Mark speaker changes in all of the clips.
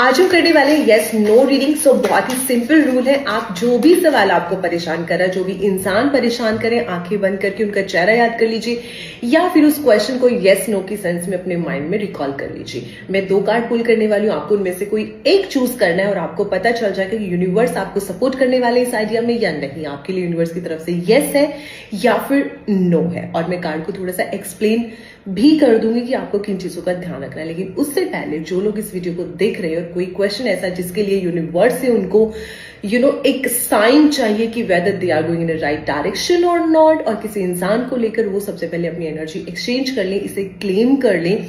Speaker 1: आज हम करने वाले यस नो रीडिंग। सो बहुत ही सिंपल रूल है, आप जो भी सवाल आपको परेशान कर रहा है, जो भी इंसान परेशान करें, आंखें बंद करके उनका चेहरा याद कर लीजिए या फिर उस क्वेश्चन को यस नो की सेंस में अपने माइंड में रिकॉल कर लीजिए। मैं 2 कार्ड पुल करने वाली हूँ, आपको उनमें से कोई एक चूज करना है और आपको पता चल जाएगा कि यूनिवर्स आपको सपोर्ट करने वाले इस आइडिया में या नहीं, आपके लिए यूनिवर्स की तरफ से यस है या फिर नो है। और मैं कार्ड को थोड़ा सा एक्सप्लेन भी कर दूंगी कि आपको किन चीजों का ध्यान रखना है। लेकिन उससे पहले जो लोग इस वीडियो को देख रहे हैं और कोई क्वेश्चन ऐसा जिसके लिए यूनिवर्स से उनको एक साइन चाहिए कि whether they are going in right direction और नॉट, और किसी इंसान को लेकर वो सबसे पहले अपनी एनर्जी एक्सचेंज कर लें, इसे क्लेम कर लें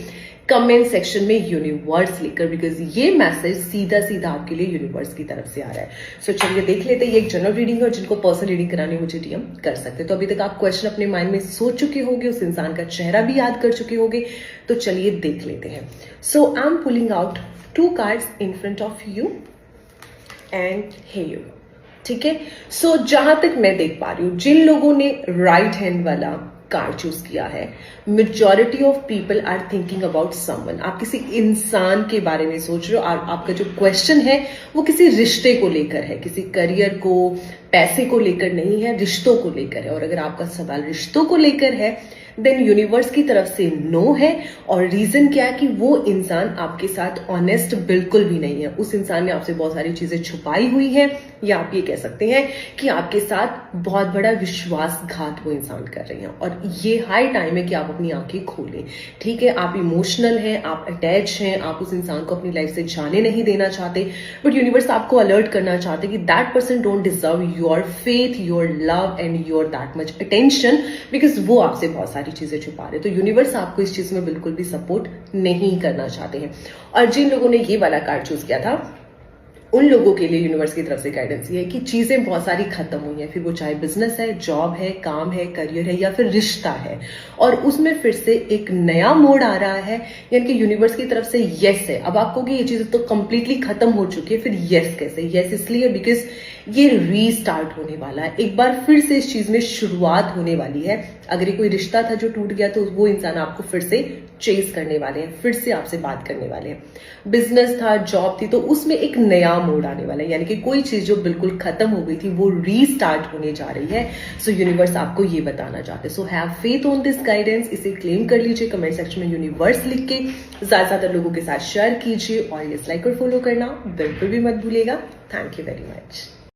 Speaker 1: कमेंट सेक्शन में यूनिवर्स लिखकर, बिकॉज ये मैसेज सीधा सीधा आपके लिए यूनिवर्स की तरफ से आ रहा है। सो चलिए देख लेते हैं। ये एक जनरल रीडिंग है और जिनको पर्सनल रीडिंग करानी मुझे डीएम कर सकते हैं। तो अभी तक आप क्वेश्चन अपने माइंड में सोच चुके होंगे, उस इंसान का चेहरा भी याद कर चुके होंगे, तो चलिए देख लेते हैं। So I am pulling out 2 cards in front of you and hey you. ठीक है, सो जहां तक मैं देख पा रही हूं, जिन लोगों ने राइट हैंड वाला कार्ड चूज किया है, majority of people are thinking about someone. आप किसी इंसान के बारे में सोच रहे हो और आपका जो क्वेश्चन है वो किसी रिश्ते को लेकर है, किसी करियर को, पैसे को लेकर नहीं है, रिश्तों को लेकर है। और अगर आपका सवाल रिश्तों को लेकर है देन यूनिवर्स की तरफ से नो है। और रीजन क्या है कि वो इंसान आपके साथ ऑनेस्ट बिल्कुल भी नहीं है। उस इंसान ने आपसे बहुत सारी चीजें छुपाई हुई है, या आप ये कह सकते हैं कि आपके साथ बहुत बड़ा विश्वासघात वो इंसान कर रहे हैं। और ये हाई टाइम है कि आप अपनी आंखें खोलें। ठीक है, आप इमोशनल हैं, आप अटैच हैं, आप उस इंसान को अपनी लाइफ से जाने नहीं देना चाहते, बट यूनिवर्स आपको अलर्ट करना चाहते कि that person don't deserve your faith, your love and your that much attention, because वो आपसे बहुत सारी चीजें छुपा रहे। तो यूनिवर्स आपको इस चीज में बिल्कुल भी सपोर्ट नहीं करना चाहते हैं। और जिन लोगों ने ये वाला कार्ड चूज किया था, उन लोगों के लिए यूनिवर्स की तरफ से गाइडेंस ये है कि चीजें बहुत सारी खत्म हुई हैं, फिर वो चाहे बिजनेस है, जॉब है, काम है, करियर है या फिर रिश्ता है, और उसमें फिर से एक नया मोड आ रहा है। यानी कि यूनिवर्स की तरफ से यस है। अब आपको कि ये चीजें तो कंप्लीटली खत्म हो चुकी है, फिर यस कैसे? यस इसलिए बिकॉज ये रीस्टार्ट होने वाला है, एक बार फिर से इस चीज में शुरुआत होने वाली है। अगर ये कोई रिश्ता था जो टूट गया तो वो इंसान आपको फिर से चेस करने वाले हैं, फिर से आपसे बात करने वाले हैं। बिजनेस था, जॉब थी, तो उसमें एक नया मोड आने वाला है। यानी कि कोई चीज जो बिल्कुल खत्म हो गई थी वो रीस्टार्ट होने जा रही है। सो यूनिवर्स आपको ये बताना चाहते हैं। So have faith on this guidance. इसे क्लेम कर लीजिए कमेंट सेक्शन में यूनिवर्स लिख के, ज्यादा से ज्यादा लोगों के साथ शेयर कीजिए और इस लाइक और फॉलो करना बिल्कुल भी मत भूलिएगा। Thank you very much.